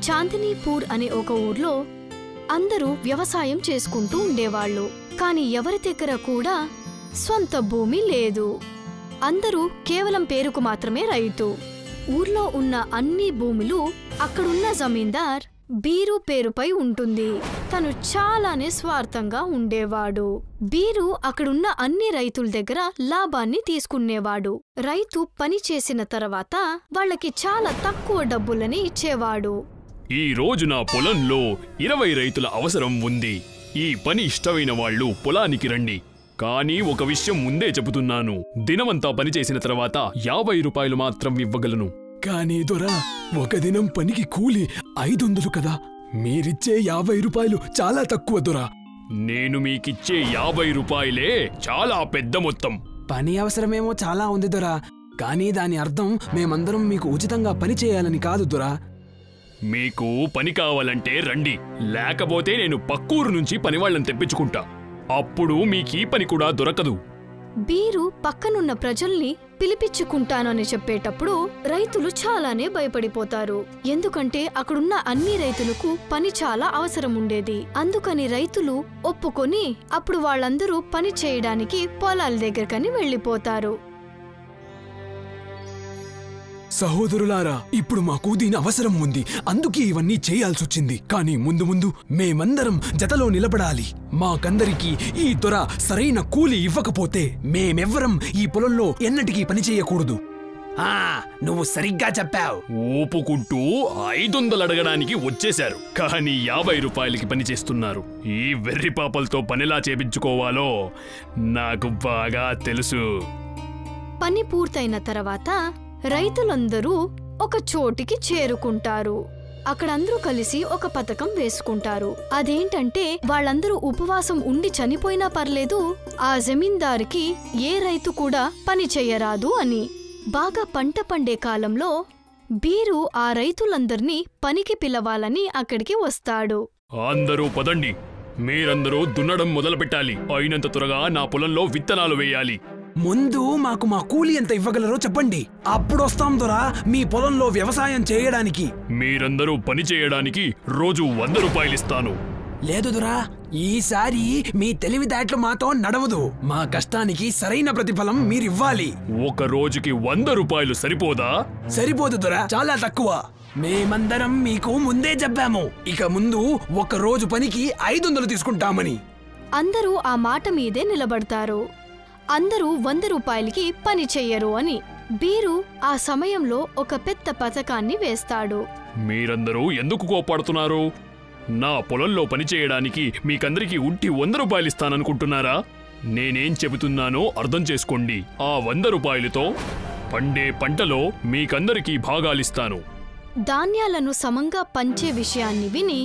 చాందినీపూర్ అనే ఒక ఊర్లో అందరూ వ్యవసాయం చేసుకుంటూ ఉండేవాళ్లు. కాని ఎవరి దగ్గర కూడా స్వంత భూమి లేదు. అందరూ కేవలం పేరుకు మాత్రమే రైతు. ఊర్లో ఉన్న అన్ని భూములు అక్కడున్న జమీందార్ బీరు పేరుపై ఉంటుంది. తను చాలానే స్వార్థంగా ఉండేవాడు. బీరు అక్కడున్న అన్ని రైతుల దగ్గర లాభాన్ని తీసుకునేవాడు. రైతు పని చేసిన తర్వాత వాళ్ళకి చాలా తక్కువ డబ్బులని ఇచ్చేవాడు. ఈ రోజు నా పొలంలో 20 రైతుల అవసరం ఉంది. ఈ పని ఇష్టమైన వాళ్ళు పొలానికి రండి. కానీ ఒక విషయం ముందే చెబుతున్నాను, దినమంతా పనిచేసిన తర్వాత 50 రూపాయలు మాత్రం ఇవ్వగలను. కానీ దొరా, ఒక దినం పనికి కూలి 500 కదా. మీరిచ్చే 50 రూపాయలు చాలా తక్కువ దొరా. నేను మీకిచ్చే 50 రూపాయలే చాలా పెద్ద మొత్తం. పని అవసరమేమో చాలా ఉంది దొరా, కానీ దాని అర్థం మేమందరం మీకు ఉచితంగా పని చేయాలని కాదు దొరా. మీకు పని కావాలంటే రండి, లేకపోతే నేను పక్కూరు నుంచి పనివాళ్లను తెప్పించుకుంటా. అప్పుడు మీకీ పని కూడా దొరకదు. బీరు పక్కనున్న ప్రజల్ని పిలిపించుకుంటానని చెప్పేటప్పుడు రైతులు చాలానే భయపడిపోతారు. ఎందుకంటే అక్కడున్న అన్ని రైతులకు పని చాలా అవసరం ఉండేది. అందుకని రైతులు ఒప్పుకొని అప్పుడు వాళ్ళందరూ పని చేయడానికి పొలాల దగ్గరకని వెళ్లిపోతారు. సహోదరులారా, ఇప్పుడు మాకు దీని అవసరం ఉంది, అందుకే ఇవన్నీ చేయాల్సొచ్చింది. కానీ ముందు ముందు మేమందరం జతలో నిలబడాలి. మాకందరికీ ఈ దొర సరైన కూలి ఇవ్వకపోతే మేమెవ్వరం ఈ పొలంలో ఎన్నటికీ పని చేయకూడదు. నువ్వు సరిగ్గా చెప్పావు. ఊపుకుంటూ 500 అడగడానికి వచ్చేశారు, కానీ 50 రూపాయలకి పని చేస్తున్నారు. ఈ వెర్రి పాపలతో పనిలా చేపించుకోవాలో నాకు బాగా తెలుసు. పని పూర్తయిన తర్వాత రైతులందరూ ఒక చోటికి చేరుకుంటారు. అక్కడందరూ కలిసి ఒక పథకం వేసుకుంటారు. అదేంటంటే వాళ్ళందరూ ఉపవాసం ఉండి చనిపోయినా పర్లేదు, ఆ జమీందారుకి ఏ రైతు కూడా పని చెయ్యరాదు అని. బాగా పంట పండే కాలంలో బీరు ఆ రైతులందర్నీ పనికి పిలవాలని అక్కడికి వస్తాడు. అందరూ పదండి, మీరందరూ దున్నడం మొదలు పెట్టాలి. అయినంత త్వరగా నా పొలంలో విత్తనాలు వేయాలి. ముందు మాకు మా కూలి ఎంత ఇవ్వగలరో చెప్పండి, అప్పుడొస్తాం దొరా మీ పొలంలో వ్యవసాయం చేయడానికి. మీరందరూ పని చేయడానికి రోజు 100 రూపాయలు ఇస్తాను. లేదు దొరా, ఈసారి మీ తెలివితేటలు మాతో నడవదు. మా కష్టానికి సరైన ప్రతిఫలం మీరివ్వాలి. ఒక రోజుకి 100 రూపాయలు సరిపోదా? సరిపోదు దొరా, చాలా తక్కువ. మేమందరం మీకు ముందే చెప్పాము, ఇక ముందు ఒక రోజు పనికి 500 తీసుకుంటామని. అందరూ ఆ మాట మీదే నిలబడతారు. అందరూ 100 రూపాయలకి పని చెయ్యరు అని. బీరు ఆ సమయంలో ఒక పెద్ద పథకాన్ని వేస్తాడు. మీరందరూ ఎందుకు కోపాడుతున్నారు? నా పొలంలో పనిచేయడానికి మీకందరికీ ఉట్టి 100 రూపాయలు ఇస్తాననుకుంటున్నారా? నేనేం చెబుతున్నానో అర్థం చేసుకోండి. ఆ 100 రూపాయలతో పండే పంటలో మీకందరికీ భాగాలిస్తాను. ధాన్యాలను సమంగా పంచే విషయాన్ని విని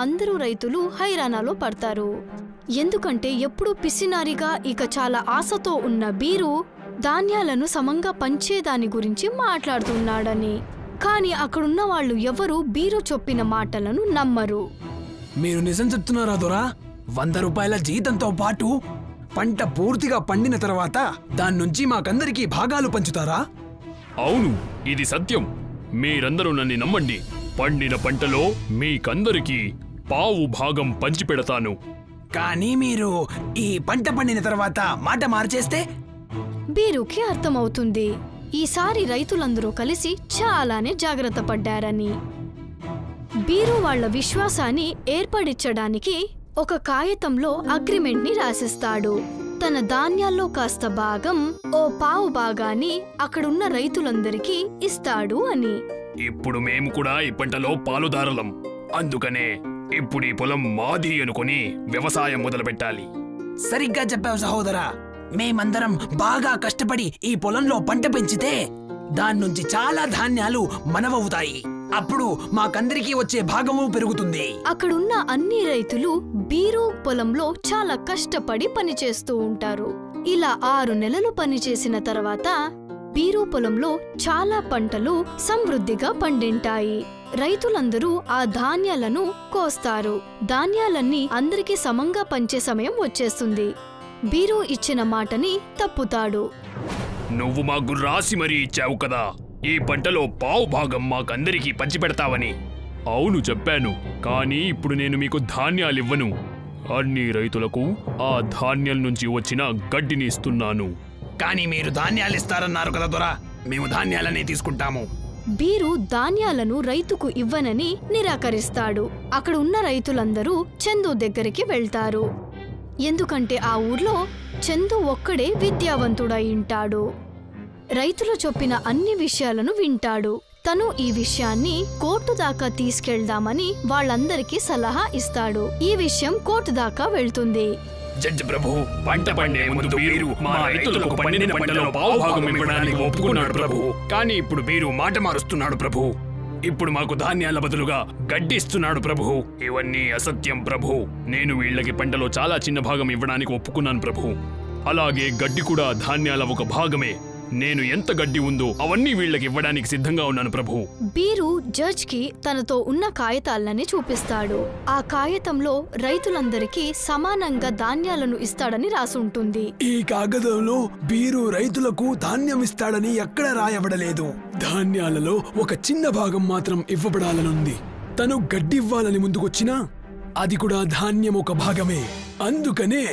అందరూ రైతులు హైరానాలో పడతారు. ఎందుకంటే ఎప్పుడూ పిసినారిగా ఇక చాలా ఆశతో ఉన్న బీరు ధాన్యాలను సమంగా పంచేదాని గురించి మాట్లాడుతున్నాడని. కాని అక్కడున్న వాళ్ళు ఎవరూ బీరు చెప్పిన మాటలను నమ్మరు. మీరు నిజం చెప్తున్నారా దొరా? 100 రూపాయల జీతంతో పాటు పంట పూర్తిగా పండిన తర్వాత దాన్నుంచి మాకందరికీ భాగాలు పంచుతారా? అవును, ఇది సత్యం. మీరందరూ నన్ను నమ్మండి. పండిన పంటలో మీకందరికీ పావు భాగం పంచిపెడతాను. కానీ మీరు ఈ పంట పండిన తర్వాత మాట మార్చేస్తే? బీరుకి అర్థమవుతుంది ఈసారి రైతులందరూ కలిసి చాలానే జాగ్రత్త పడ్డారని. బీరు వాళ్ల విశ్వాసాన్ని ఏర్పడించడానికి ఒక కాగితంలో అగ్రిమెంట్ ని రాసిస్తాడు. తన ధాన్యాల్లో కాస్త భాగం, ఓ పావు భాగాన్ని అక్కడున్న రైతులందరికీ ఇస్తాడు అని. ఇప్పుడు మేము కూడా ఈ పంటలో పాలుదారులం. అందుకనే ఇప్పుడు ఈ పొలం మాది అనుకుని వ్యవసాయం మొదలుపెట్టాలి. సరిగ్గా చెప్పావు సహోదరా. మేమందరం బాగా కష్టపడి ఈ పొలంలో పంట పెంచితే దాన్నుంచి చాలా ధాన్యాలు మనవవుతాయి. అప్పుడు మాకందరికీ వచ్చే భాగము పెరుగుతుంది. అక్కడున్న అన్ని రైతులు బీరు పొలంలో చాలా కష్టపడి పనిచేస్తూ ఉంటారు. ఇలా 6 నెలలు పనిచేసిన తర్వాత బీరు పొలంలో చాలా పంటలు సమృద్ధిగా పండింటాయి. రైతులందరూ ఆ ధాన్యాలను కోస్తారు. ధాన్యాలన్నీ అందరికీ సమంగా పంచే సమయం వచ్చేస్తుంది. బీరు ఇచ్చిన మాటని తప్పుతాడు. నువ్వు మాకు రాసి మరీ ఇచ్చావు కదా, ఈ పంటలో పావు భాగం మాకందరికీ పంచిపెడతావని. అవును చెప్పాను, కానీ ఇప్పుడు నేను మీకు ధాన్యాలివ్వను. అన్ని రైతులకు ఆ ధాన్యాల నుంచి వచ్చిన గడ్డిని ఇస్తున్నాను. కానీ మీరు ధాన్యాలు ఇస్తారన్నారు కదా దొరా, మేము ధాన్యాలనే తీసుకుంటాము. బీరు ధాన్యాలను రైతుకు ఇవ్వనని నిరాకరిస్తాడు. అక్కడ ఉన్న రైతులందరూ చందు దగ్గరికి వెళ్తారు. ఎందుకంటే ఆ ఊర్లో చందు ఒక్కడే విద్యావంతుడై ఉంటాడు. రైతులు చెప్పిన అన్ని విషయాలను వింటాడు. తను ఈ విషయాన్ని కోర్టు దాకా తీసుకెళ్దామని వాళ్ళందరికీ సలహా ఇస్తాడు. ఈ విషయం కోర్టు దాకా వెళ్తుంది. జడ్జి ప్రభు, పంట పండే ముందు బీరు మా రైతులకు పండిన పంటలో పావుభాగం ఇవ్వడానికి ఒప్పుకున్నాడు ప్రభు. కానీ ఇప్పుడు బీరు మాట మారుస్తున్నాడు ప్రభు. ఇప్పుడు మాకు ధాన్యాల బదులుగా గడ్డి ఇస్తున్నాడు ప్రభు. ఇవన్నీ అసత్యం ప్రభు. నేను వీళ్ళకి పంటలో చాలా చిన్న భాగం ఇవ్వడానికి ఒప్పుకున్నాను ప్రభు. అలాగే గడ్డి కూడా ధాన్యాల ఒక భాగమే. నేను ఎంత గడ్డి ఉందో అవన్నీ వీళ్ళకి ఇవ్వడానికి సిద్ధంగా ఉన్నాను ప్రభు. బీరు జడ్జ్ కి తనతో ఉన్న కాగితాలని చూపిస్తాడు. ఆ కాగితంలో రైతులందరికీ సమానంగా ధాన్యాలను ఇస్తాడని రాసుంటుంది. ఈ కాగితంలో బీరు రైతులకు ధాన్యం ఇస్తాడని ఎక్కడ రాయబడలేదు. ధాన్యాలలో ఒక చిన్న భాగం మాత్రం ఇవ్వబడాలనుంది. తను గడ్డి ఇవ్వాలని ముందుకొచ్చినా అది కూడా ధాన్యం ఒక భాగమే. అందుకనే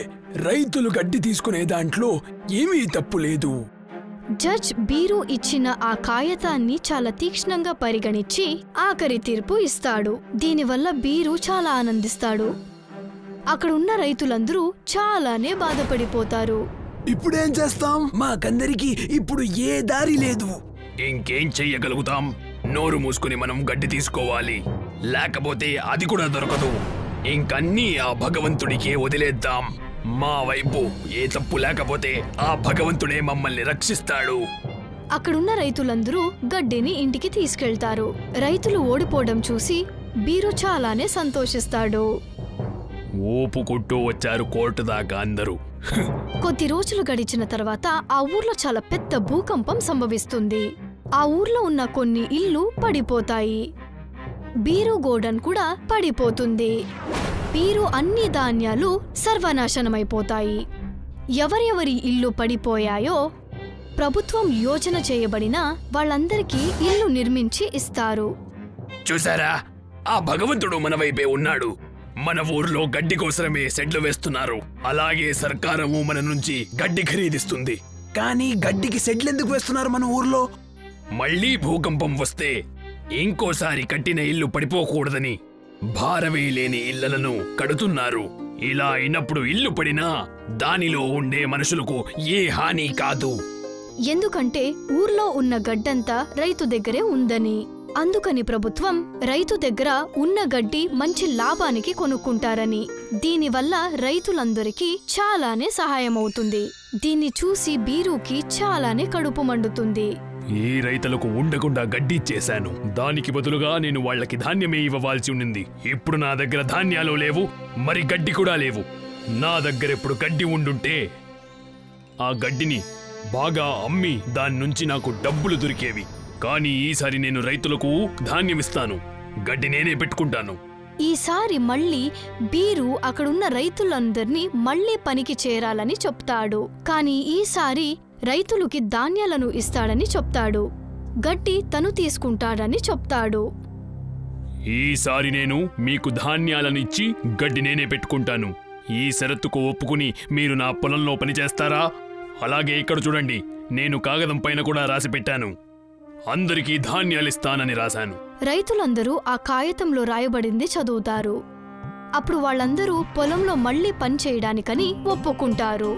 రైతులు గడ్డి తీసుకునే దాంట్లో ఏమీ తప్పు లేదు. జడ్జ్ బీరు ఇచ్చిన ఆ కాగితాన్ని చాలా తీక్ష్ణంగా పరిగణించి ఆఖరి తీర్పు ఇస్తాడు. దీనివల్ల బీరు చాలా ఆనందిస్తాడు. అక్కడున్న రైతులందరూ చాలానే బాధపడిపోతారు. ఇప్పుడేం చేస్తాం? మాకందరికి ఇప్పుడు ఏ దారి లేదు. ఇంకేం చెయ్యగలుగుతాం? నోరు మూసుకుని మనం గడ్డి తీసుకోవాలి, లేకపోతే అది కూడా దొరకదు. ఇంకన్నీ ఆ భగవంతుడికే వదిలేద్దాం. మా వైపు ఏ తప్పు లేకపోతే ఆ భగవంతుడే మమ్మల్ని రక్షిస్తాడు. అక్కడున్న రైతులందరూ గడ్డిని ఇంటికి తీసుకెళ్తారు. రైతులు ఓడిపోవడం చూసి బీరు చాలానే సంతోషిస్తాడు. ఓపుకుంటూ వచ్చారు కోర్టు దాకా అందరూ. కొద్ది రోజులు గడిచిన తర్వాత ఆ ఊర్లో చాలా పెద్ద భూకంపం సంభవిస్తుంది. ఆ ఊర్లో ఉన్న కొన్ని ఇళ్ళు పడిపోతాయి. బీరు గోడన్ కూడా పడిపోతుంది. బీరు అన్ని ధాన్యాలు సర్వనాశనమైపోతాయి. ఎవరెవరి ఇల్లు పడిపోయాయో ప్రభుత్వం యోజన చేయబడిన వాళ్ళందరికీ ఇల్లు నిర్మించి ఇస్తారు. చూసారా, ఆ భగవంతుడు మన వైపే ఉన్నాడు. మన ఊర్లో గడ్డి కోసమే షెడ్లు వేస్తున్నారు. అలాగే సర్కారము మన నుంచి గడ్డి ఖరీదిస్తుంది. కానీ గడ్డికి షెడ్లు ఎందుకు వేస్తున్నారు మన ఊర్లో? మళ్ళీ భూకంపం వస్తే ఇంకోసారి కట్టిన ఇల్లు పడిపోకూడదని భారమే లేని ఇళ్లను కడుతున్నారు. ఇలా అయినప్పుడు ఇల్లు పడినా దానిలో ఉండే మనుషులకు ఏ హాని కాదు. ఎందుకంటే ఊర్లో ఉన్న గడ్డంతా రైతు దగ్గరే ఉందని. అందుకని ప్రభుత్వం రైతు దగ్గర ఉన్న గడ్డి మంచి లాభానికి కొనుక్కుంటారని. దీనివల్ల రైతులందరికీ చాలానే సహాయమవుతుంది. దీన్ని చూసి బీరుకి చాలానే కడుపు మండుతుంది. ఈ రైతులకు ఉండకుండా గడ్డి ఇచ్చేశాను. దానికి బదులుగా నేను వాళ్లకి ధాన్యమే ఇవ్వవలసి ఉండింది. ఇప్పుడు నా దగ్గర ధాన్యాలు లేవు, మరి గడ్డి కూడా లేవు. నా దగ్గర ఇప్పుడు గడ్డి ఉండుంటే ఆ గడ్డిని బాగా అమ్మి దాని నుంచి నాకు డబ్బులు దొరికేవి. కానీ ఈసారి నేను రైతులకు ధాన్యమిస్తాను, గడ్డి నేనే పెట్టుకుంటాను. ఈసారి మళ్ళీ బీరు అక్కడున్న రైతులందర్నీ మళ్ళీ పనికి చేరాలని చెప్తాడు. కానీ ఈసారి రైతులకి ధాన్యాలను ఇస్తాడని చెప్తాడు. గడ్డి తను తీసుకుంటాడని చెప్తాడు. ఈసారి నేను మీకు ధాన్యాలను ఇచ్చి గడ్డి నేనే పెట్టుకుంటాను. ఈ షరతుకు ఒప్పుకుని మీరు నా పొలంలో పనిచేస్తారా? అలాగే ఇక్కడ చూడండి, నేను కాగదం పైన కూడా రాసి పెట్టాను. అందరికీ ధాన్యాలిస్తానని రాశాను. రైతులందరూ ఆ కాగితంలో రాయబడింది చదువుతారు. అప్పుడు వాళ్ళందరూ పొలంలో మళ్లీ పని చేయడానికని ఒప్పుకుంటారు.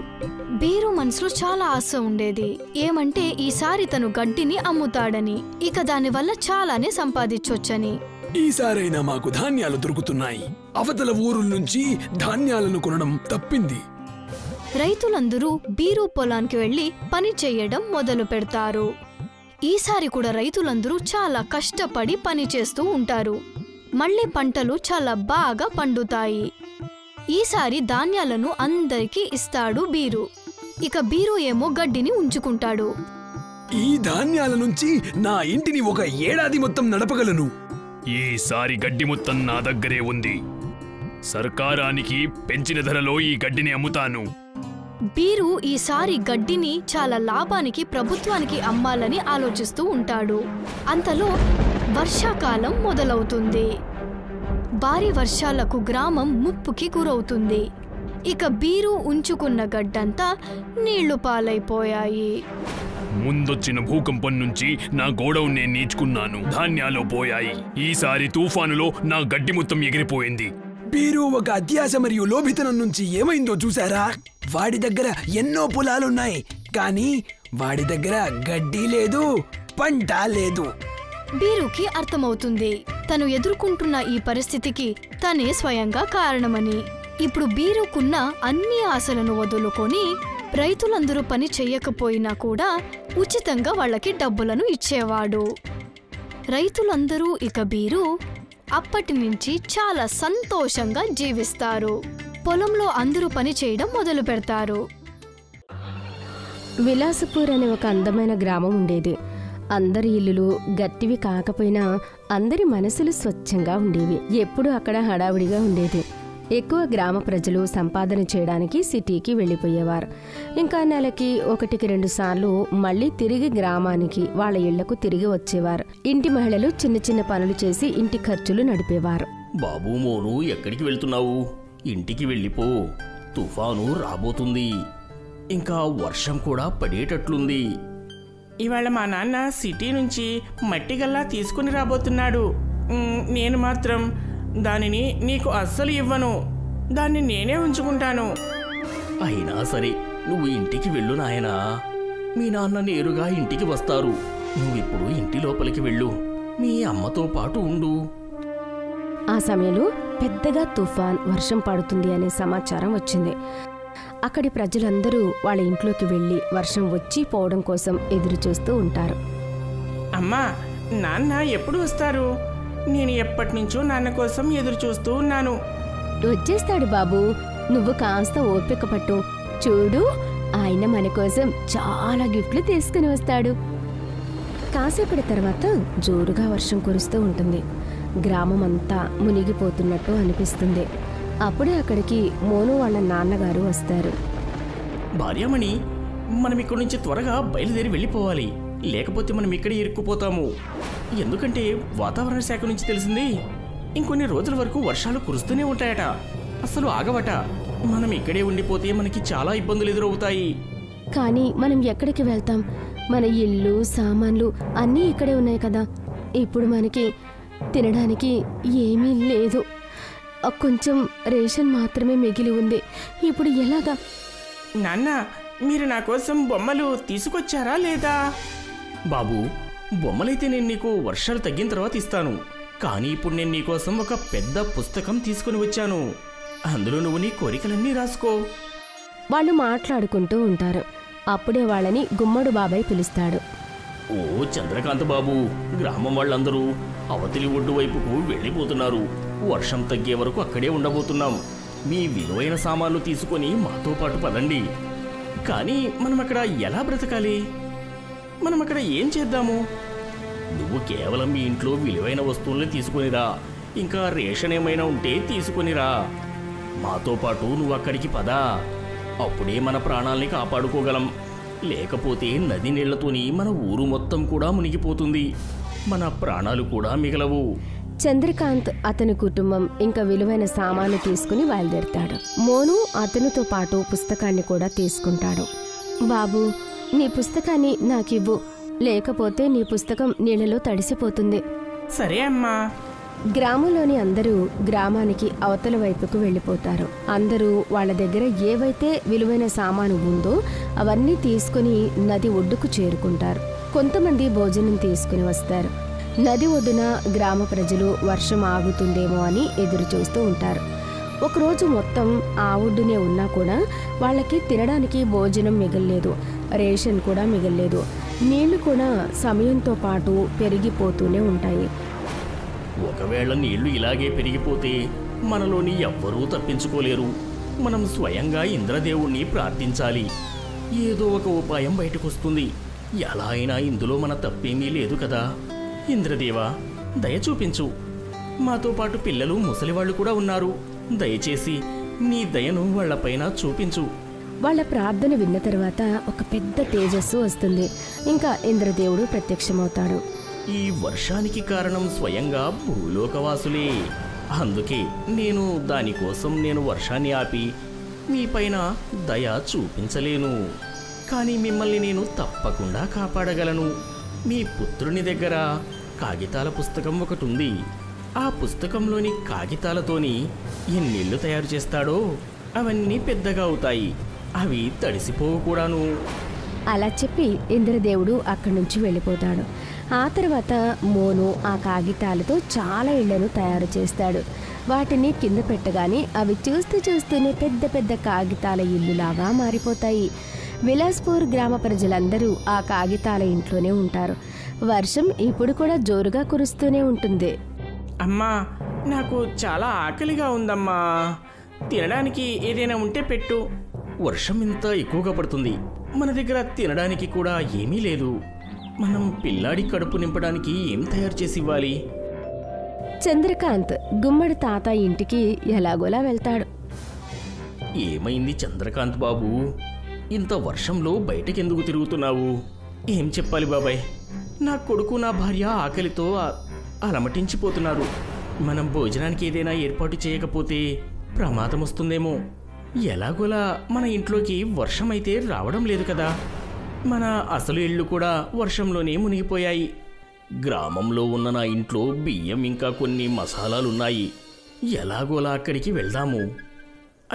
బీరు మనసులో చాలా ఆశ ఉండేది. ఏమంటే ఈసారి తను గడ్డిని అమ్ముతాడని, ఇక దానివల్ల చాలానే సంపాదించొచ్చని. ఈసారైనా మాకు ధాన్యాలు దొరుకుతున్నాయి. అవతల ఊరుల నుంచి ధాన్యాలను కొనడం తప్పింది. రైతులందరూ బీరు పొలానికి వెళ్లి పని చేయడం మొదలు పెడతారు. ఈసారి కూడా రైతులందరూ చాలా కష్టపడి పని చేస్తూ ఉంటారు. మళ్లీ పంటలు చాలా బాగా పండుతాయి. ఈసారి ధాన్యాలను అందరికీ ఇస్తాడు బీరు. ఇక బీరు ఏమో గడ్డిని ఉంచుకుంటాడు. ఈ ధాన్యాల నుంచి నా ఇంటిని ఒక ఏడాది మొత్తం నడపగలను. ఈసారి గడ్డి మొత్తం నా దగ్గరే ఉంది. సర్కారానికి పెంచిన ధరలో ఈ గడ్డిని అమ్ముతాను. బీరు ఈసారి గడ్డిని చాలా లాభానికి ప్రభుత్వానికి అమ్మాలని ఆలోచిస్తూ ఉంటాడు. అంతలో వర్షాకాలం మొదలవుతుంది. భారీ వర్షాలకు గ్రామం ముప్పుకి గురవుతుంది. ఇక బీరు ఉంచుకున్న గడ్డంతా నీళ్లు పాలైపోయాయి. ముందొచ్చిన భూకంపం నుంచి నా గోడౌన్ నేను నీచుకున్నాను. ధాన్యాలు పోయాయి. ఈసారి తుఫానులో నా గడ్డి మొత్తం ఎగిరిపోయింది. బీరు ఒక అత్యాశ మరియు లోభితనం నుంచి ఏమైందో చూసారా? వాడి దగ్గర ఎన్నో పొలాలున్నాయి, కానీ వాడి దగ్గర గడ్డి లేదు, పంట లేదు. బీరుకి అర్థమవుతుంది తను ఎదుర్కొంటున్న ఈ పరిస్థితికి తనే స్వయంగా కారణమని. ఇప్పుడు బీరుకున్న అన్ని ఆశలను వదులుకొని రైతులందరూ పని చెయ్యకపోయినా కూడా ఉచితంగా వాళ్ళకి డబ్బులను ఇచ్చేవాడు. రైతులందరూ ఇక బీరు అప్పటి నుంచి చాలా సంతోషంగా జీవిస్తారు. పొలంలో అందరూ పని చేయడం మొదలు పెడతారు. విలాసపూర్ అనే ఒక అందమైన గ్రామం ఉండేది. అందరి ఇల్లులు గట్టివి కాకపోయినా అందరి మనసులు స్వచ్ఛంగా ఉండేవి. ఎప్పుడూ అక్కడ హడావుడిగా ఉండేది. ఎక్కువ గ్రామ ప్రజలు సంపాదన చేయడానికి సిటీకి వెళ్ళిపోయేవారు. ఇంకా నెలకి 1-2 సార్లు మళ్ళీ తిరిగి గ్రామానికి వాళ్ళ ఇళ్లకు తిరిగి వచ్చేవారు. ఇంటి మహిళలు చిన్న చిన్న పనులు చేసి ఇంటి ఖర్చులు నడిపేవారు. బాబు, మోను, ఎక్కడికి వెళ్తున్నావు? ఇంటికి వెళ్ళిపో. తుఫాను రాబోతుంది. ఇంకా వర్షం కూడా పడేటట్లుంది. ఇవాళ మా నాన్న సిటీ నుంచి మట్టి గల్లా తీసుకుని రాబోతున్నాడు. నేను మాత్రం దానిని నీకు అస్సలు ఇవ్వను. దాన్ని నేనే ఉంచుకుంటాను. అయినా సరే, నువ్వు ఇంటికి వెళ్ళు నాయనా. మీ నాన్న నేరుగా ఇంటికి వస్తారు. నువ్విప్పుడు ఇంటి లోపలికి వెళ్ళు. మీ అమ్మతో పాటు ఉండు. ఆ సమయంలో పెద్దగా తుఫాన్, వర్షం పడుతుంది అనే సమాచారం వచ్చింది. అక్కడి ప్రజలందరూ వాళ్ళ ఇంట్లోకి వెళ్ళి వర్షం వచ్చి పోవడం కోసం ఎదురు చూస్తూ ఉంటారు. అమ్మా, నాన్న ఎప్పుడు వస్తారు? నేను ఎప్పటి నుంచో నాన్న కోసం ఎదురు చూస్తూ ఉన్నాను. వచ్చేస్తాడు బాబు, నువ్వు కాస్త ఓపిక పట్టు. చూడు, ఆయన మన కోసం చాలా గిఫ్ట్లు తీసుకుని వస్తాడు. కాసేపటి తర్వాత జోరుగా వర్షం కురుస్తూ ఉంటుంది. గ్రామం అంతా మునిగిపోతున్నట్టు అనిపిస్తుంది. అప్పుడే అక్కడికి మోను వాళ్ళ నాన్నగారు వస్తారు. భార్యామణి, మనం ఇక్కడి నుంచి త్వరగా బయలుదేరి వెళ్ళిపోవాలి. లేకపోతే మనం ఇక్కడే ఇరుక్కుపోతాము. ఎందుకంటే వాతావరణ శాఖ నుంచి తెలిసింది, ఇంకొన్ని రోజుల వరకు వర్షాలు కురుస్తూనే ఉంటాయట. అసలు ఆగవట. మనం ఇక్కడే ఉండిపోతే మనకి చాలా ఇబ్బందులు ఎదురవుతాయి. కానీ మనం ఎక్కడికి వెళ్తాం? మన ఇల్లు, సామాన్లు అన్నీ ఇక్కడే ఉన్నాయి కదా. ఇప్పుడు మనకి తినడానికి ఏమీ లేదు. కొంచెం రేషన్ మాత్రమే మిగిలి ఉంది. ఇప్పుడు ఎలాగా? నాన్న, మీరు నా కోసం బొమ్మలు తీసుకొచ్చారా లేదా? బాబు, బొమ్మలైతే నేను నీకు వర్షాలు తగ్గిన తర్వాత ఇస్తాను. కానీ ఇప్పుడు నేను నీకోసం ఒక పెద్ద పుస్తకం తీసుకుని వచ్చాను. అందులో నువ్వు నీ కోరికలన్నీ రాసుకో. వాళ్ళు మాట్లాడుకుంటూ ఉంటారు. అప్పుడే వాళ్ళని గుమ్మడు బాబాయ్ పిలుస్తాడు. ఓ చంద్రకాంత్ బాబు, గ్రామం వాళ్ళందరూ అవతలి ఒడ్డు వైపుకు వెళ్ళిపోతున్నారు. వర్షం తగ్గే వరకు అక్కడే ఉండబోతున్నాం. మీ విలువైన సామాన్లు తీసుకొని మాతో పాటు పదండి. కానీ మనం అక్కడ ఎలా బ్రతకాలి? మనం అక్కడ ఏం చేద్దాము? నువ్వు కేవలం మీ ఇంట్లో విలువైన వస్తువుల్ని తీసుకునిరా. ఇంకా రేషన్ ఏమైనా ఉంటే తీసుకునిరా. మాతో పాటు నువ్వు అక్కడికి పదా. అప్పుడే మన ప్రాణాల్ని కాపాడుకోగలం. లేకపోతే నది నీళ్లతోని మన ఊరు మొత్తం కూడా మునిగిపోతుంది. మన ప్రాణాలు కూడా మిగలవు. చంద్రకాంత్, అతని కుటుంబం ఇంకా విలువైన సామాను తీసుకుని బయలుదేరుతాడు. మోను అతనితో పాటు పుస్తకాన్ని కూడా తీసుకుంటాడు. బాబు, నీ పుస్తకాన్ని నాకివ్వు, లేకపోతే నీ పుస్తకం నీళ్ళలో తడిసిపోతుంది. సరే అమ్మా. గ్రామంలోని అందరూ గ్రామానికి అవతల వైపుకు వెళ్ళిపోతారు. అందరూ వాళ్ళ దగ్గర ఏవైతే విలువైన సామాను ఉందో అవన్నీ తీసుకుని నది ఒడ్డుకు చేరుకుంటారు. కొంతమంది భోజనం తీసుకుని వస్తారు. నది ఒడ్డున గ్రామ ప్రజలు వర్షం ఆగుతుందేమో అని ఎదురు చూస్తూ ఉంటారు. ఒకరోజు మొత్తం ఆ ఒడ్డునే ఉన్నా కూడా వాళ్ళకి తినడానికి భోజనం మిగల్లేదు, రేషన్ కూడా మిగల్లేదు. నీళ్లు కూడా సమయంతో పాటు పెరిగిపోతూనే ఉంటాయి. ఒకవేళ నీళ్లు ఇలాగే పెరిగిపోతే మనలోని ఎవ్వరూ తప్పించుకోలేరు. మనం స్వయంగా ఇంద్రదేవుణ్ణి ప్రార్థించాలి. ఏదో ఒక ఉపాయం బయటకొస్తుంది. ఎలా అయినా ఇందులో మన తప్పేమీ లేదు కదా. ఇంద్రదేవా, దయ చూపించు. మాతో పాటు పిల్లలు, ముసలివాళ్లు కూడా ఉన్నారు. దయచేసి నీ దయను వాళ్లపైన చూపించు. వాళ్ళ ప్రార్థన విన్న తర్వాత ఒక పెద్ద తేజస్సు వస్తుంది. ఇంకా ఇంద్రదేవుడు ప్రత్యక్షమవుతాడు. ఈ వర్షానికి కారణం స్వయంగా భూలోకవాసులే. అందుకే దానికోసం నేను వర్షాన్ని ఆపి మీపైన దయ చూపించలేను. కానీ మిమ్మల్ని నేను తప్పకుండా కాపాడగలను. మీ పుత్రుని దగ్గర కాగితాల పుస్తకం ఒకటి ఉంది. ఆ పుస్తకంలోని కాగితాలతోని ఎన్నిళ్ళు తయారు చేస్తాడో అవన్నీ పెద్దగా అవుతాయి. అవి తడిసిపోవు కూడాను. అలా చెప్పి ఇంద్రదేవుడు అక్కడి నుంచి వెళ్ళిపోతాడు. ఆ తర్వాత మోను ఆ కాగితాలతో చాలా ఇళ్లను తయారు చేస్తాడు. వాటిని కింద పెట్టగానే అవి చూస్తూనే పెద్ద పెద్ద కాగితాల ఇల్లులాగా మారిపోతాయి. విలాస్పూర్ గ్రామ ప్రజలందరూ ఆ కాగితాల ఇంట్లోనే ఉంటారు. వర్షం ఇప్పుడు కూడా జోరుగా కురుస్తూనే ఉంటుంది. అమ్మా, నాకు చాలా ఆకలిగా ఉందమ్మా. తినడానికి ఏదైనా ఉంటే పెట్టు. వర్షం ఇంత ఎక్కువగా పడుతుంది. మన దగ్గర తినడానికి కూడా ఏమీ లేదు. మనం పిల్లాడి కడుపు నింపడానికి ఏం తయారు చేసి ఇవ్వాలి? చంద్రకాంత్ గుమ్మడి తాత ఇంటికి ఎలాగోలా వెళ్తాడు. ఏమైంది చంద్రకాంత్ బాబు? ఇంత వర్షంలో బయటకెందుకు తిరుగుతున్నావు? ఏం చెప్పాలి బాబాయ్? నా కొడుకు నా భార్య ఆకలితో అలమటించిపోతున్నారు. మనం భోజనానికి ఏదైనా ఏర్పాటు చేయకపోతే ప్రమాదం వస్తుందేమో. ఎలాగోలా మన ఇంట్లోకి వర్షం అయితే రావడం లేదు కదా. మన అసలు ఇళ్ళు కూడా వర్షంలోనే మునిగిపోయాయి. గ్రామంలో ఉన్న నా ఇంట్లో బియ్యం ఇంకా కొన్ని మసాలాలున్నాయి. ఎలాగోలా అక్కడికి వెళ్దాము.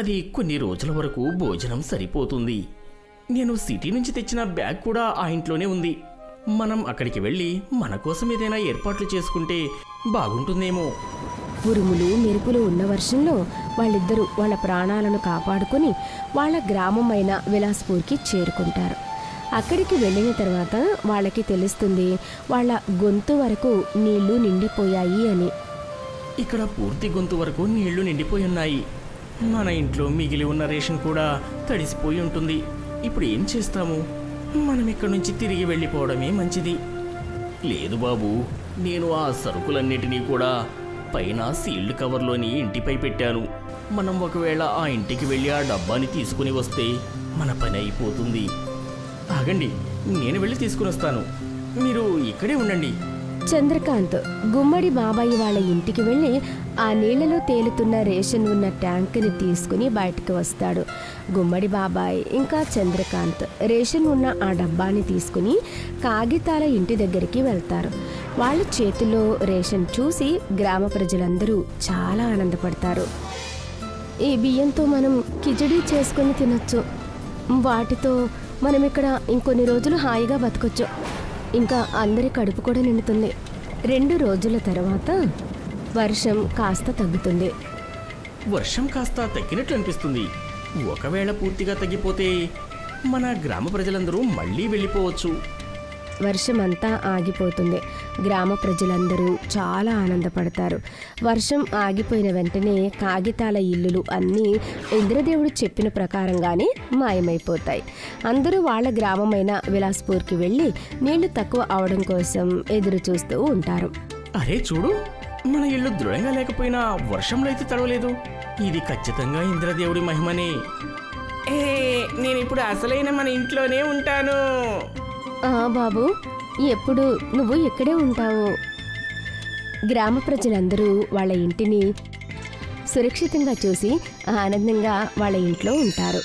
అది కొన్ని రోజుల వరకు భోజనం సరిపోతుంది. నేను సిటీ నుంచి తెచ్చిన బ్యాగ్ కూడా ఆ ఇంట్లోనే ఉంది. మనం అక్కడికి వెళ్ళి మన కోసం ఏదైనా ఏర్పాట్లు చేసుకుంటే బాగుంటుందేమో. ఉరుములు మెరుపులు ఉన్న వర్షంలో వాళ్ళిద్దరూ వాళ్ళ ప్రాణాలను కాపాడుకుని వాళ్ళ గ్రామమైన విలాస్పూర్కి చేరుకుంటారు. అక్కడికి వెళ్ళిన తర్వాత వాళ్ళకి తెలుస్తుంది వాళ్ళ గొంతు వరకు నీళ్లు నిండిపోయాయి అని. ఇక్కడ పూర్తి గొంతు వరకు నీళ్లు నిండిపోయి ఉన్నాయి. మన ఇంట్లో మిగిలి ఉన్న రేషన్ కూడా తడిసిపోయి ఉంటుంది. ఇప్పుడు ఏం చేస్తాము? మనం ఇక్కడి నుంచి తిరిగి వెళ్ళిపోవడమే మంచిది. లేదు బాబు, నేను ఆ సరుకులన్నిటినీ కూడా పైన సీల్డ్ కవర్లోని ఇంటిపై పెట్టాను. మనం ఒకవేళ ఆ ఇంటికి వెళ్ళి ఆ డబ్బాని తీసుకుని వస్తే మన పని అయిపోతుంది. ఆగండి, నేను వెళ్ళి తీసుకుని వస్తాను. మీరు ఇక్కడే ఉండండి. చంద్రకాంత్ గుమ్మడి బాబాయి వాళ్ళ ఇంటికి వెళ్ళి ఆ నీళ్లలో తేలుతున్న రేషన్ ఉన్న ట్యాంకుని తీసుకుని బయటకు వస్తాడు. గుమ్మడి బాబాయ్ ఇంకా చంద్రకాంత్ రేషన్ ఉన్న ఆ డబ్బాని తీసుకుని కాగితాల ఇంటి దగ్గరికి వెళ్తారు. వాళ్ళ చేతిలో రేషన్ చూసి గ్రామ ప్రజలందరూ చాలా ఆనందపడతారు. ఈ బియ్యంతో మనం కిచడీ చేసుకుని తినొచ్చు. వాటితో మనం ఇక్కడ ఇంకొన్ని రోజులు హాయిగా బతకొచ్చు. ఇంకా అందరి కడుపు కూడా నిండుతుంది. 2 రోజుల తర్వాత వర్షం కాస్త తగ్గుతుంది. వర్షం కాస్త తగ్గినట్లు అనిపిస్తుంది. ఒకవేళ పూర్తిగా తగ్గిపోతే మన గ్రామ ప్రజలందరూ మళ్ళీ వెళ్ళిపోవచ్చు. వర్షమంతా ఆగిపోతుంది. గ్రామ ప్రజలందరూ చాలా ఆనందపడతారు. వర్షం ఆగిపోయిన వెంటనే కాగితాల ఇల్లులు అన్నీ ఇంద్రదేవుడు చెప్పిన ప్రకారంగానే మాయమైపోతాయి. అందరూ వాళ్ళ గ్రామమైన విలాస్పూర్కి వెళ్ళి నీళ్లు తక్కువ అవడం కోసం ఎదురు చూస్తూ ఉంటారు. అరే చూడు, మన ఇల్లు దృఢంగా లేకపోయినా వర్షంలో అయితే తడవలేదు. ఇది ఖచ్చితంగా ఇంద్రదేవుడి మహిమనే. నేను ఇప్పుడు అసలైన మన ఇంట్లోనే ఉంటాను. బాబు, ఎప్పుడు నువ్వు ఇక్కడే ఉంటావు. గ్రామ ప్రజలందరూ వాళ్ళ ఇంటిని సురక్షితంగా చూసి ఆనందంగా వాళ్ళ ఇంట్లో ఉంటారు.